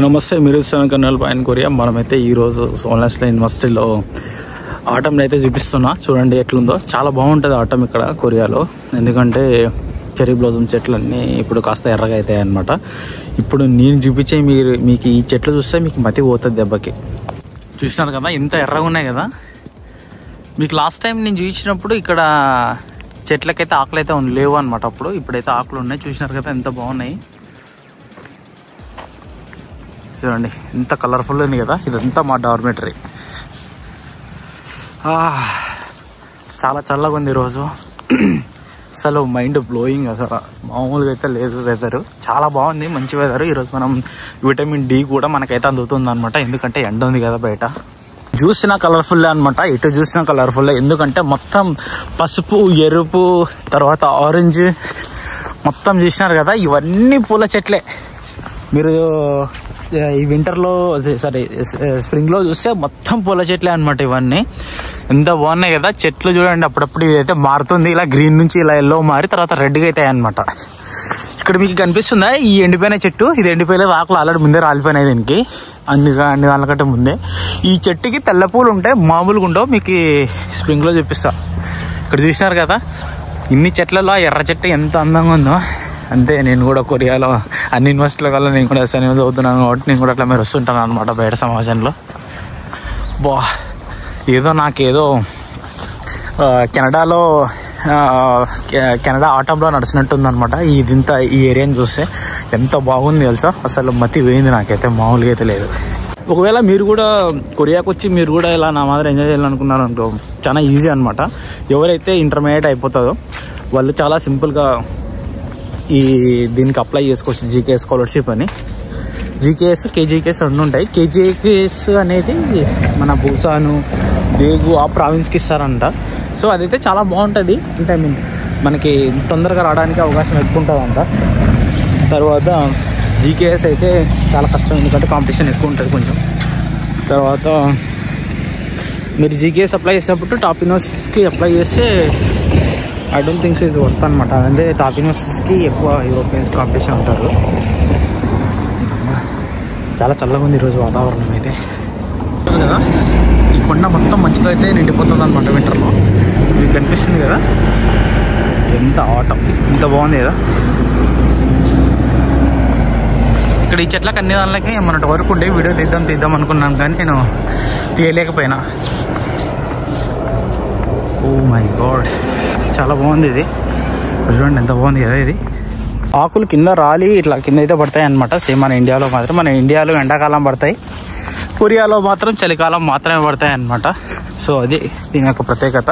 నమస్తే, మీరు ఇస్తున్న కర్నల్ పాయన్ కొరియా. మనమైతే ఈరోజు సోల్నెస్లో యూనివర్సిటీలో ఆటంని అయితే చూపిస్తున్నా. చూడండి ఎట్లుందో, చాలా బాగుంటుంది ఆటం ఇక్కడ కొరియాలో. ఎందుకంటే చెర్రీ బ్లాసమ్ చెట్లన్నీ ఇప్పుడు కాస్త ఎర్రగా అవుతాయి అన్నమాట. ఇప్పుడు నేను చూపించే మీకు ఈ చెట్లు చూస్తే మీకు మతి పోతుంది దెబ్బకి. చూసినారు కదా ఇంత ఎర్రగా ఉన్నాయి కదా. మీకు లాస్ట్ టైం నేను చూపించినప్పుడు ఇక్కడ చెట్లకైతే ఆకులు అయితే లేవు అనమాట. ఇప్పుడైతే ఆకులు ఉన్నాయి. చూసినారు కదా ఎంత బాగున్నాయి. చూడండి ఎంత కలర్ఫుల్ ఉంది కదా. ఇదంతా మా డార్మెటరీ. చాలా చల్లగా ఉంది ఈరోజు. అసలు మైండ్ బ్లోయింగ్. అసలు మామూలుగా అయితే లేదు వెదర్. చాలా బాగుంది, మంచి వెదర్. ఈరోజు మనం విటమిన్ డి కూడా మనకైతే అందుతుంది అనమాట. ఎందుకంటే ఎండ ఉంది కదా బయట. చూసినా కలర్ఫుల్ అనమాట, ఎటు చూసినా కలర్ఫుల్. ఎందుకంటే మొత్తం పసుపు, ఎరుపు, తర్వాత ఆరెంజ్ మొత్తం చూసినారు కదా. ఇవన్నీ పూల చెట్లే. మీరు ఈ వింటర్లో స్ప్రింగ్లో చూస్తే మొత్తం పూల చెట్లే అనమాట. ఇవన్నీ ఎంత బాగున్నాయి కదా చెట్లు. చూడండి అప్పుడప్పుడు ఇదైతే మారుతుంది, ఇలా గ్రీన్ నుంచి ఇలా ఎల్లో మారి తర్వాత రెడ్గా అవుతాయి అనమాట. ఇక్కడ మీకు కనిపిస్తుందా ఈ ఎండిపోయిన చెట్టు? ఇది ఎండిపోయలేదు, ఆకులు ఆల్రెడీ ముందే రాలిపోయినాయి దీనికి. అన్ని దానికంటే ముందే. ఈ చెట్టుకి తెల్ల పూలు ఉంటాయి, మామూలుగా ఉండవు. మీకు స్ప్రింగ్లో చూపిస్తా. ఇక్కడ చూసినారు కదా ఇన్ని చెట్లలో ఎర్ర చెట్టు ఎంత అందంగా ఉందో. అంతే, నేను కూడా కొరియాలో అన్ని యూనివర్సిటీల వల్ల నేను కూడా ఎస్ఎన్ఎం చదువుతున్నాను కాబట్టి నేను కూడా అట్లా మీరు వస్తుంటాను అనమాట బయట సమాజంలో. నాకేదో కెనడా ఆటంలో నడిచినట్టుంది అనమాట. ఇదంతా ఈ ఏరియాని చూస్తే ఎంత బాగుంది తెలుసా. అసలు మతి పోయింది నాకైతే, మామూలుగా అయితే లేదు. ఒకవేళ మీరు కూడా కొరియాకి వచ్చి మీరు కూడా ఇలా నా మాదిరి ఎంజాయ్ చేయాలనుకున్నారు అనుకో, చాలా ఈజీ అనమాట. ఎవరైతే ఇంటర్మీడియట్ అయిపోతుందో వాళ్ళు చాలా సింపుల్గా దీనికి అప్లై చేసుకోవచ్చు. జీకేఎస్ స్కాలర్షిప్ అని. జీకేఎస్, కేజీకేఎస్ రెండు ఉంటాయి. కేజీకేఎస్ అనేది మన బూసాను, దేగు ఆ ప్రావిన్స్కి ఇస్తారంట. సో అదైతే చాలా బాగుంటుంది. అంటే మనకి తొందరగా రావడానికి అవకాశం ఎక్కువ ఉంటుందంట. తర్వాత జీకేఎస్ అయితే చాలా కష్టం, ఎందుకంటే కాంపిటీషన్ ఎక్కువ ఉంటుంది కొంచెం. తర్వాత మీరు జీకేఎస్ అప్లై చేసేటప్పుడు టాప్ యూనివర్సిటీస్కి అప్లై చేస్తే ఐ డోంట్ థింక్స్ ఇది వర్త్ అనమాట. అంటే టాప్ యూనివర్సిటీస్కి ఎక్కువ యూరోపియన్స్ కాంపిటీషన్ ఉంటారు. చాలా చల్లగా ఉంది ఈరోజు వాతావరణం అయితే కదా. ఈ కొండ మొత్తం మంచిగా అయితే నిండిపోతుంది అనమాట వింటర్లో. మీకు కనిపిస్తుంది కదా ఎంత ఆటం, ఎంత బాగుంది కదా. ఇక్కడ ఈ చెట్లకు అన్ని దానిలకి మొన్నటి వరకు ఉండే వీడియో తీద్దాం అనుకున్నాను, కానీ నేను తీయలేకపోయినా. ఓ మై గాడ్, చాలా బాగుంది ఇది. చూడండి ఎంత బాగుంది కదా ఇది. ఆకులు కింద రాలి ఇట్లా కింద అయితే పడతాయి అనమాట. సేమ్ మన ఇండియాలో మాత్రం, మన ఇండియాలో ఎండాకాలం పడతాయి, కొరియాలో మాత్రం చలికాలం మాత్రమే పడతాయి అనమాట. సో అది దీని యొక్క ప్రత్యేకత.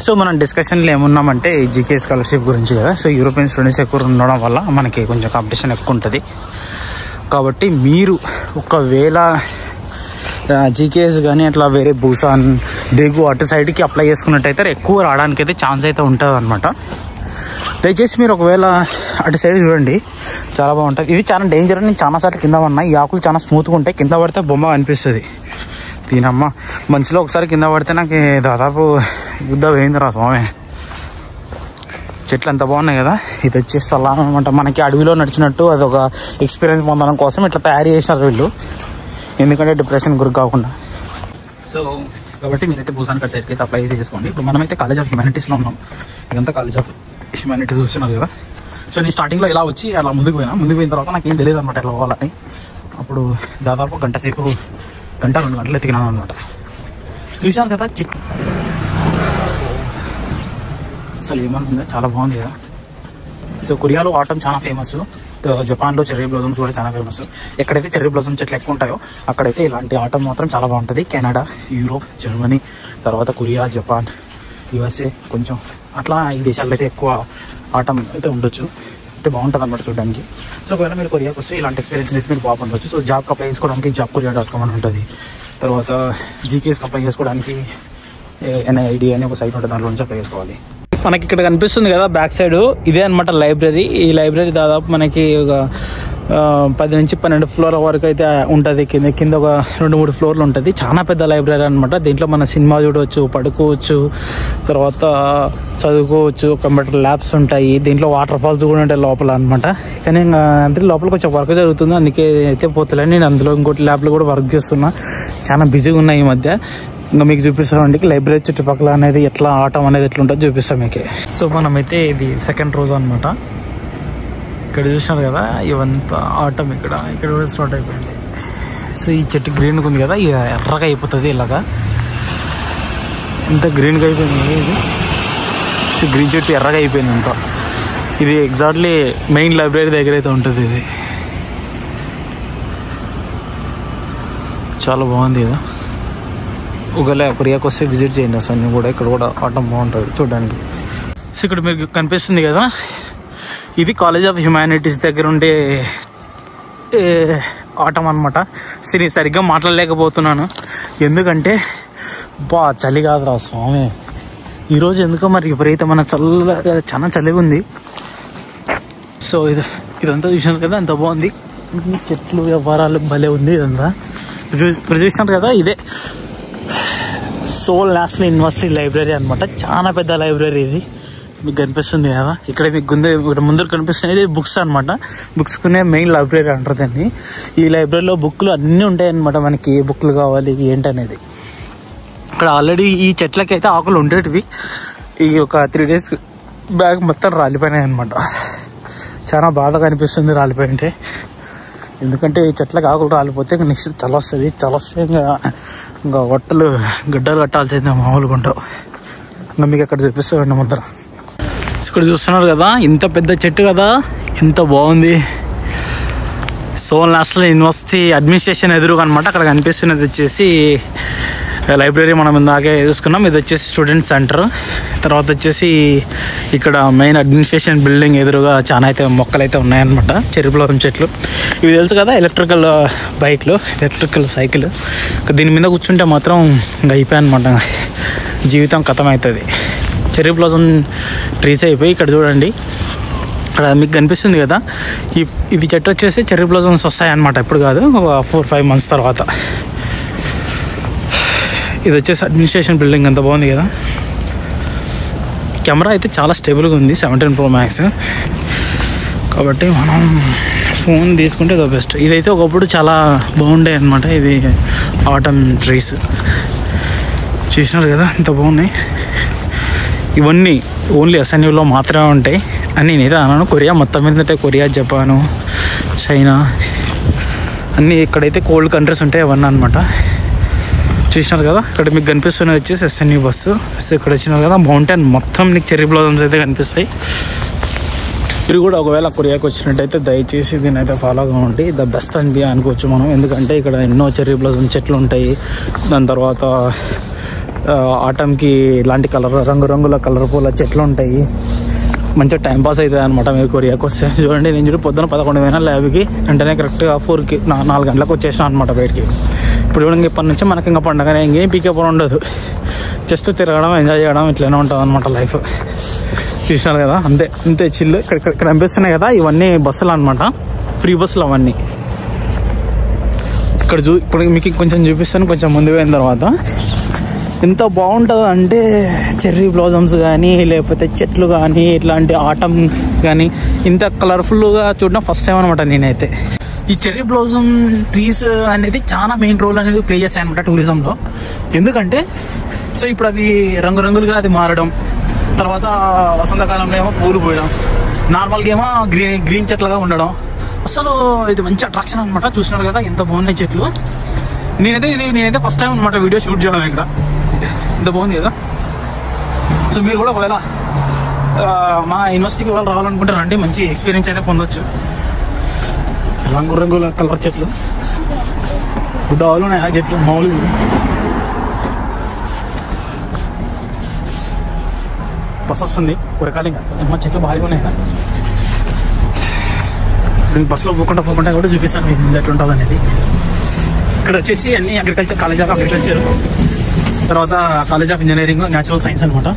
సో మనం డిస్కషన్లో ఏమున్నామంటే ఈ జీకే స్కాలర్షిప్ గురించి కదా. సో యూరోపియన్ స్టూడెంట్స్ ఎక్కువ ఉండడం వల్ల మనకి కొంచెం కాంపిటీషన్ ఎక్కువ ఉంటుంది. కాబట్టి మీరు ఒకవేళ జీకేఎస్ కానీ అట్లా వేరే బూసాన్, డేగు అటు సైడ్కి అప్లై చేసుకున్నట్టయితే ఎక్కువ రావడానికి అయితే ఛాన్స్ అయితే ఉంటుంది అనమాట. దయచేసి మీరు ఒకవేళ అటు సైడ్ చూడండి, చాలా బాగుంటుంది. ఇవి చాలా డేంజర్ అని నేను చాలాసార్లు కింద పడినా. ఈ ఆకులు చాలా స్మూత్గా ఉంటాయి, కింద పడితే బొమ్మ అనిపిస్తుంది. దీనమ్మ మంచిలో ఒకసారి కింద పడితే నాకు దాదాపు యుద్ధ వేయింది రా స్వామి. చెట్లు ఎంత బాగున్నాయి కదా. ఇది వచ్చేసి అలా అనమాట, మనకి అడవిలో నడిచినట్టు అదొక ఎక్స్పీరియన్స్ పొందడం కోసం ఇట్లా తయారు చేసినారు వీళ్ళు, ఎందుకంటే డిప్రెషన్ గురి కాకుండా. సో కాబట్టి మీరైతే బూసాన్ కట్ సైడ్కి అయితే అప్లై చేసుకోండి. ఇప్పుడు మనమైతే కాలేజ్ ఆఫ్ హ్యుమానిటీస్లో ఉన్నాం. ఇదంతా కాలేజ్ ఆఫ్ హ్యుమానిటీస్ చూస్తున్నారు కదా. సో నేను స్టార్టింగ్లో ఇలా వచ్చి అలా ముందుకు పోయిన తర్వాత నాకు ఏం తెలియదు అనమాట ఎట్లా పోవాలని. అప్పుడు దాదాపు గంట 2 గంటలు ఎతికినాను అనమాట. చూసాను కదా అసలు ఏమనుకుందా, చాలా బాగుంది కదా. సో కొరియాలో ఆటం చాలా ఫేమస్. జపాన్లో చెర్రీ బ్లాసమ్స్ కూడా చాలా ఫేమస్. ఎక్కడైతే చెర్రీ బ్లాసమ్ చెట్లు ఎక్కువ ఉంటాయో అక్కడైతే ఇలాంటి ఆటం మాత్రం చాలా బాగుంటుంది. కెనడా, యూరోప్, జర్మనీ, తర్వాత కొరియా, జపాన్, యుఎస్ఏ కొంచెం అట్లా ఈ దేశాల్లో అయితే ఎక్కువ ఆటం అయితే ఉండొచ్చు. అంటే బాగుంటుంది అనమాట చూడడానికి. సో ఒకవేళ మీరు కొరియాకి వస్తే ఇలాంటి ఎక్స్పీరియన్స్ అయితే మీరు బాగుండొచ్చు. సో జాబ్కి అప్లై చేసుకోవడానికి jobkorea.com అని ఉంటుంది. తర్వాత జీకేఎస్కి అప్లై చేసుకోవడానికి NID అని ఒక సైట్ ఉంటుంది, దాంట్లో నుంచి అప్లై చేసుకోవాలి. మనకి ఇక్కడ కనిపిస్తుంది కదా బ్యాక్ సైడ్, ఇదే అనమాట లైబ్రరీ. ఈ లైబ్రరీ దాదాపు మనకి ఒక 10 నుంచి 12 ఫ్లోర్ వరకు అయితే ఉంటుంది. కింద ఒక 2-3 ఫ్లోర్లు ఉంటుంది. చాలా పెద్ద లైబ్రరీ అనమాట. దీంట్లో మన సినిమా చూడవచ్చు, పడుకోవచ్చు, తర్వాత చదువుకోవచ్చు. కంప్యూటర్ ల్యాబ్స్ ఉంటాయి. దీంట్లో వాటర్ ఫాల్స్ కూడా ఉంటాయి లోపల అనమాట. కానీ అంటే లోపల కొంచెం వర్క్ జరుగుతుంది, అందుకే అయితే పోతలే. నేను అందులో ఇంకోటి ల్యాబ్లో కూడా వర్క్ చేస్తున్నా. చాలా బిజీగా ఉన్నాయి ఈ మధ్య. ఇంకా మీకు చూపిస్తామండి లైబ్రరీ చుట్టుపక్కల అనేది ఎట్లా ఆటం అనేది ఎట్లా ఉంటుందో చూపిస్తాం మీకు. సో మనమైతే ఇది సెకండ్ రోజు అనమాట. ఇక్కడ చూసినారు కదా, ఇవంతా ఆటం ఇక్కడ కూడా స్టార్ట్ అయిపోయింది. సో ఈ చెట్టు గ్రీన్గా ఉంది కదా, ఇక ఎర్రగా అయిపోతుంది ఇలాగా. ఇంత గ్రీన్గా అయిపోయింది ఇది. సో గ్రీన్ చెట్టు ఎర్రగా అయిపోయింది అంతా. ఇది ఎగ్జాక్ట్లీ మెయిన్ లైబ్రరీ దగ్గర అయితే ఉంటుంది. ఇది చాలా బాగుంది కదా. ఒకవేళ కొరియాకి వస్తే విజిట్ చేయండి అసలు కూడా. ఇక్కడ కూడా ఆటం బాగుంటుంది చూడడానికి. సో ఇక్కడ మీకు కనిపిస్తుంది కదా, ఇది కాలేజ్ ఆఫ్ హ్యుమానిటీస్ దగ్గర ఉండే ఆటం అనమాట. సరిగ్గా మాట్లాడలేకపోతున్నాను ఎందుకంటే చలి కాదురా స్వామి. ఈరోజు ఎందుకో మరి విపరీతమైన చాలా చలిగా ఉంది. సో ఇదంతా చూసినారు కదా, ఎంత బాగుంది. చెట్లు వ్యవహారాలు భలే ఉంది ఇదంతా. ఇప్పుడు చూసినారు కదా, ఇదే సోల్ నేషనల్ యూనివర్సిటీ లైబ్రరీ అనమాట. చాలా పెద్ద లైబ్రరీ ఇది. మీకు కనిపిస్తుంది కదా, ఇక్కడ మీకు ముందర కనిపిస్తుంది బుక్స్ అనమాట. బుక్స్ కొనే మెయిన్ లైబ్రరీ అంటారు దాన్ని. ఈ లైబ్రరీలో బుక్లు అన్నీ ఉంటాయి అనమాట. మనకి ఏ బుక్లు కావాలి ఏంటనేది. ఇక్కడ ఆల్రెడీ ఈ చెట్లకి అయితే ఆకులు ఉండేటివి. ఈ ఒక 3 days బ్యాగ్ మొత్తం రాలిపోయినాయి అనమాట. చాలా బాధగా అనిపిస్తుంది రాలిపోయింటే. ఎందుకంటే ఈ చెట్లకి ఆకులు రాలిపోతే నెక్స్ట్ చలి వస్తుంది. చలి వస్తే ఇంకా గడ్డలు కట్టాల్సిందే మామూలుగా ఉంటావు. ఇంకా మీకు అక్కడ చూపిస్తామండి ముందర. ఇక్కడ చూస్తున్నారు కదా, ఇంత పెద్ద చెట్టు కదా, ఎంత బాగుంది. సోల్ నేషనల్ యూనివర్సిటీ అడ్మినిస్ట్రేషన్ ఎదురుగా అనమాట. అక్కడ కనిపిస్తున్నది వచ్చేసి లైబ్రరీ మనం ఇందాకే చూసుకున్నాం. ఇది వచ్చేసి స్టూడెంట్ సెంటర్. తర్వాత వచ్చేసి ఇక్కడ మెయిన్ అడ్మినిస్ట్రేషన్ బిల్డింగ్ ఎదురుగా చాలా అయితే మొక్కలు అయితే ఉన్నాయన్నమాట. చెర్రీ బ్లాసమ్ చెట్లు. ఇవి తెలుసు కదా, ఎలక్ట్రికల్ బైక్లు, ఎలక్ట్రికల్ సైకిల్. దీని మీద కూర్చుంటే మాత్రం ఇంకా అయిపోయాయన్నమాట, జీవితం ఖతమవుతుంది. చెర్రీ బ్లాసమ్ ట్రీస్ అయిపోయి ఇక్కడ చూడండి, ఇక్కడ మీకు కనిపిస్తుంది కదా, ఇది చెట్టు వచ్చేసి చెర్రీ బ్లాసమ్స్ వస్తాయన్నమాట. ఇప్పుడు కాదు, ఒక 4-5 months తర్వాత. ఇది వచ్చేసి అడ్మినిస్ట్రేషన్ బిల్డింగ్. అంత బాగుంది కదా. కెమెరా అయితే చాలా స్టేబుల్గా ఉంది, 17 Pro Max. కాబట్టి మనం ఫోన్ తీసుకుంటే ద బెస్ట్. ఇదైతే ఒకప్పుడు చాలా బాగుండే అనమాట. ఇది ఆటమ్ ట్రీస్ చూసినారు కదా, ఇంత బాగున్నాయి. ఇవన్నీ ఓన్లీ SNUలో మాత్రమే ఉంటాయి అని నేనైతే అన్నాను. కొరియా మొత్తం మీద కొరియా, జపాను, చైనా అన్నీ ఇక్కడైతే కోల్డ్ కంట్రీస్ ఉంటాయి అవన్నీ అనమాట. చూసినారు కదా, ఇక్కడ మీకు కనిపిస్తున్నది వచ్చేసి SNU బస్సు. సో ఇక్కడ వచ్చినారు కదా, మౌంటైన్ మొత్తం నీకు చెర్రీ బ్లాసమ్స్ అయితే కనిపిస్తాయి. మీరు కూడా ఒకవేళ కొరియాకి వచ్చినట్టయితే దయచేసి దీన్ని అయితే ఫాలో కావండి. ద బెస్ట్ అని అనుకోవచ్చు మనం. ఎందుకంటే ఇక్కడ ఎన్నో చెర్రీ బ్లాసమ్ చెట్లు ఉంటాయి. దాని తర్వాత ఆటంకి ఇలాంటి రంగురంగుల కలర్ పూల చెట్లు ఉంటాయి. మంచిగా టైంపాస్ అవుతుంది అనమాట మీరు కొరియాకి వస్తే. చూడండి, నేను చూడు పొద్దున 11 ల్యాబ్కి వెంటనే కరెక్ట్గా 4 గంటలకు వచ్చేసాను అనమాట బయటికి. ఇప్పుడు చూడండి, ఇప్పటి నుంచి మనకి ఇంకా పండగ ఇంకేం పీకేపో ఉండదు. జస్ట్ తిరగడం, ఎంజాయ్ చేయడం ఇట్లనే ఉంటుంది అనమాట లైఫ్. చూసినారు కదా, అంతే చిల్లు. ఇక్కడ కనిపిస్తున్నాయి కదా, ఇవన్నీ బస్సులు అనమాట, ఫ్రీ బస్సులు అవన్నీ. ఇప్పుడు మీకు కొంచెం చూపిస్తాను కొంచెం ముందు పోయిన తర్వాత. ఎంత బాగుంటుంది అంటే చెర్రీ బ్లాసమ్స్ కానీ లేకపోతే చెట్లు కానీ ఇట్లాంటి ఆటం కానీ ఇంత కలర్ఫుల్గా చూడడం ఫస్ట్ టైం అనమాట నేనైతే. ఈ చెర్రీ బ్లాసమ్ ట్రీస్ అనేది చాలా మెయిన్ రోల్ అనేది ప్లే చేస్తాయి అనమాట టూరిజంలో. ఎందుకంటే సో ఇప్పుడు అది రంగురంగులుగా అది మారడం, తర్వాత వసంతకాలంలో ఏమో పూలు పోయడం, నార్మల్గా ఏమో గ్రీన్ చెట్లుగా ఉండడం. అసలు ఇది మంచి అట్రాక్షన్ అనమాట. చూసినారు కదా ఎంత బాగున్నాయి చెట్లు. నేనైతే ఫస్ట్ టైం అనమాట వీడియో షూట్ చేయడం ఇక్కడ. ఇంత బాగుంది కదా. సో మీరు కూడా ఒకవేళ మా యూనివర్సిటీకి వాళ్ళు రావాలనుకుంటారంటే మంచి ఎక్స్పీరియన్స్ అయితే పొందొచ్చు. రంగురంగుల కలర్ చెట్లు, గుడ్డలు ఉన్నాయి ఆ చెట్లు మామూలు. బస్ వస్తుంది ఉరకాలి. ఇంకా చెట్లు బాగా ఉన్నాయి కదా. నేను బస్సులో పోకుండా కూడా చూపిస్తాను మీకు ఎట్లుంటుంది అనేది. ఇక్కడ వచ్చేసి అన్ని అగ్రికల్చర్, కాలేజ్ ఆఫ్ అగ్రికల్చర్, తర్వాత college of engineering, natural science అనమాట.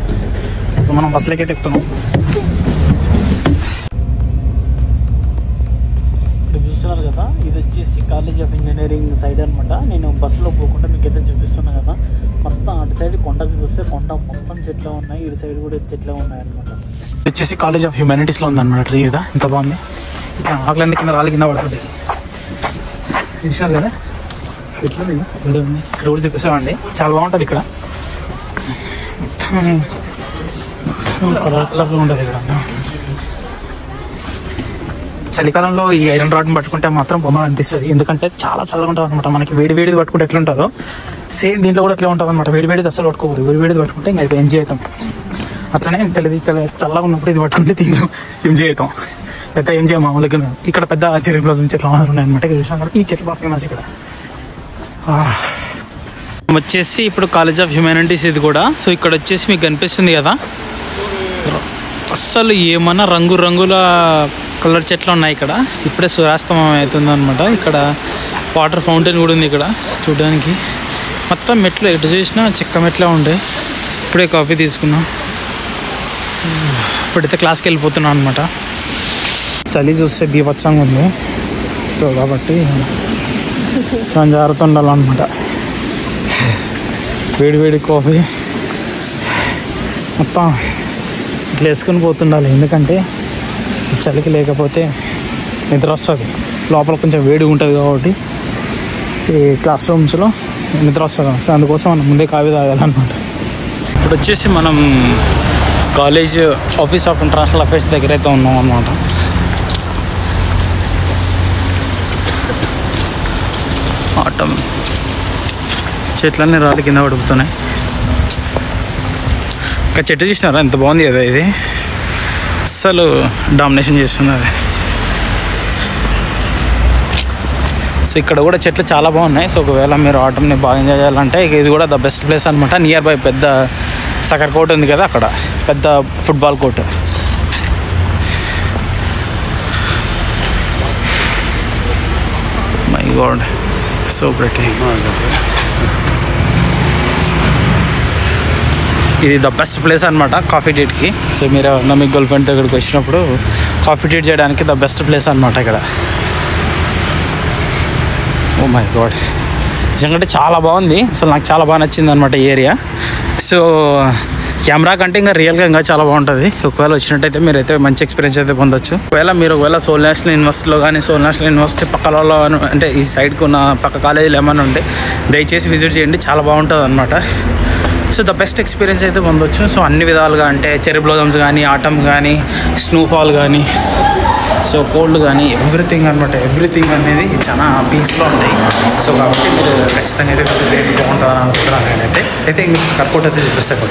మనం బస్సులకైతే ఎక్కుతున్నాం. కదా, ఇది వచ్చేసి కాలేజ్ ఆఫ్ ఇంజనీరింగ్ సైడ్ అనమాట. నేను బస్సులో పోకుండా మీకు అయితే చూపిస్తున్నా కదా, మొత్తం అటు సైడ్ కొండకి చూస్తే కొండ మొత్తం చెట్లే ఉన్నాయి, ఇటు సైడ్ కూడా చెట్లే ఉన్నాయి అనమాట. ఇది వచ్చేసి కాలేజ్ ఆఫ్ హ్యూమానిటీస్లో ఉందన్నమాట ట్రీ కదా, ఇంత బాగుంది. ఆకులన్నీ కింద రాళ్ళ కింద పడుతుంది చూసారు కదా, ఎట్లా ఉంది రోడ్ చూపిస్తామండి. చాలా బాగుంటుంది ఇక్కడ, కలర్ కలర్లో ఉంటుంది ఇక్కడ. చలికాలంలో ఈ ఐరన్ రాడ్ని పట్టుకుంటే మాత్రం బొమ్మ అనిపిస్తుంది, ఎందుకంటే చాలా చల్లగా ఉంటుంది అనమాట. మనకి వేడిది పట్టుకుంటే ఎట్లా ఉంటుందో సేమ్ దీంట్లో కూడా ఎట్లా ఉంటుంది అనమాట. వేడిది అసలు పట్టుకోకూడదు, వేడిది పట్టుకుంటే ఇంకా అయితే ఎంజాయ్ అవుతాం. అట్లనే చల్లగా ఉన్నప్పుడు ఇది పట్టుకుంటే దీంట్లో ఎంజాయ్ అవుతాం. పెద్ద ఎంజాయ్ మామూలుగా ఇక్కడ పెద్ద చెరువు బ్లౌజం చెట్లు ఉన్నాయి అనమాట. ఈ చెట్లు బాగా ఫేమస్ ఇక్కడ. వచ్చేసి ఇప్పుడు కాలేజ్ ఆఫ్ హ్యూమానిటీస్ ఇది కూడా. సో ఇక్కడ వచ్చేసి మీకు కనిపిస్తుంది కదా, అస్సలు ఏమన్నా రంగుల కలర్ చెట్లు ఉన్నాయి ఇక్కడ. ఇప్పుడే సూర్యాస్తమయం అవుతుంది అనమాట. ఇక్కడ వాటర్ ఫౌంటైన్ కూడా ఉంది ఇక్కడ చూడడానికి. మొత్తం మెట్లు ఎటు చూసినా చెక్క మెట్లే ఉండే. ఇప్పుడే కాఫీ తీసుకున్నాం, ఇప్పుడైతే క్లాస్కి వెళ్ళిపోతున్నాం అనమాట. చలి చూస్తే బీభత్సంగా ఉంది, సో కాబట్టి చాలా జాగ్రత్త ఉండాలన్నమాట. వేడి కాఫీ మొత్తం ఇట్లా వేసుకొని పోతుండాలి, ఎందుకంటే చలికి లేకపోతే నిద్ర వస్తుంది. లోపల కొంచెం వేడిగా ఉంటుంది కాబట్టి ఈ క్లాస్ రూమ్స్లో నిద్ర వస్తుంది. సో అందుకోసం మనం ముందే కాఫీ తాగాలన్నమాట. ఇప్పుడు వచ్చేసి మనం college office of international affairs దగ్గర అయితే ఉన్నాం అన్నమాట. ఆటం చెట్లన్నీ రాళ్ళ కింద పడుకుతున్నాయి. ఇంకా చెట్టు చూసినారా ఎంత బాగుంది కదా, ఇది అస్సలు డామినేషన్ చేస్తుంది అది. సో ఇక్కడ కూడా చెట్లు చాలా బాగున్నాయి. సో ఒకవేళ మీరు ఆటంని బాగా ఎంజాయ్ చేయాలంటే ఇది కూడా ద బెస్ట్ ప్లేస్ అనమాట. నియర్ బై పెద్ద సకర్ కోర్ట్ ఉంది కదా, అక్కడ పెద్ద football court. My God, so pretty. ఇది ద బెస్ట్ ప్లేస్ అనమాట కాఫీ డేట్కి. సో మీరు మీ గర్ల్ ఫ్రెండ్ దగ్గరికి వచ్చినప్పుడు కాఫీ డేట్ చేయడానికి ద బెస్ట్ ప్లేస్ అనమాట ఇక్కడ. ఓ మై గాడ్, నిజంగా చాలా బాగుంది. అసలు నాకు చాలా బాగా నచ్చింది అనమాట ఈ ఏరియా. సో కెమెరా కంటే ఇంకా రియల్గా ఇంకా చాలా బాగుంటుంది. ఒకవేళ వచ్చినట్టయితే మీరైతే మంచి ఎక్స్పీరియన్స్ అయితే పొందొచ్చు. ఒకవేళ సోల్ నేషనల్ యూనివర్సిటీలో కానీ సోల్ నేషనల్ యూనివర్సిటీ పక్కలలో అంటే ఈ సైడ్కి ఉన్న పక్క కాలేజీలు ఏమైనా ఉంటే దయచేసి విజిట్ చేయండి, చాలా బాగుంటుంది అనమాట. సో ద బెస్ట్ ఎక్స్పీరియన్స్ అయితే పొందొచ్చు. సో అన్ని విధాలుగా అంటే చెర్రీ బ్లోజమ్స్ కానీ, ఆటమ్ కానీ, స్నోఫాల్ కానీ, సో కోల్డ్ కానీ, ఎవ్రీథింగ్ అనమాట. ఎవ్రీథింగ్ అనేది చాలా పీస్లో ఉంటాయి. సో కాబట్టి మీరు ఖచ్చితంగా అయితే విజిట్ చేయండి, బాగుంటుందని అనుకుంటున్నాను నేనైతే. అయితే మీకు కర్కోట్ అయితే చూపిస్తాను.